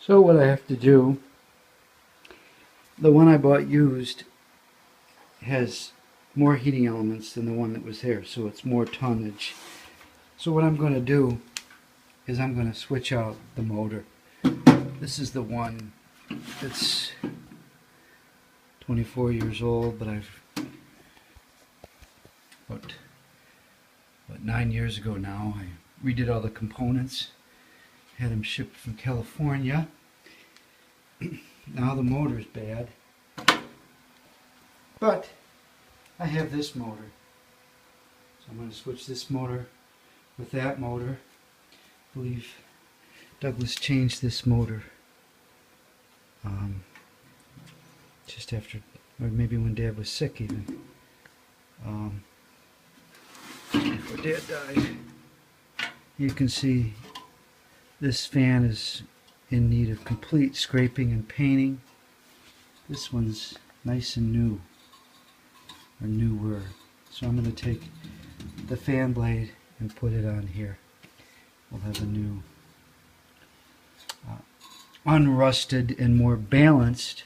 So what I have to do, the one I bought used has more heating elements than the one that was there, so it's more tonnage. So what I'm going to do is I'm going to switch out the motor. This is the one that's 24 years old, but I've about 9 years ago now I redid all the components, had them shipped from California. Now the motor's bad, but I have this motor, so I'm going to switch this motor with that motor. I believe Douglas changed this motor just after, or maybe when Dad was sick even, before Dad died. You can see this fan is in need of complete scraping and painting. This one's nice and new, or newer. So I'm going to take the fan blade and put it on here. We'll have a new unrusted and more balanced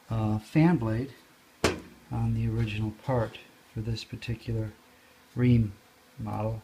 fan blade on the original part for this particular ream model.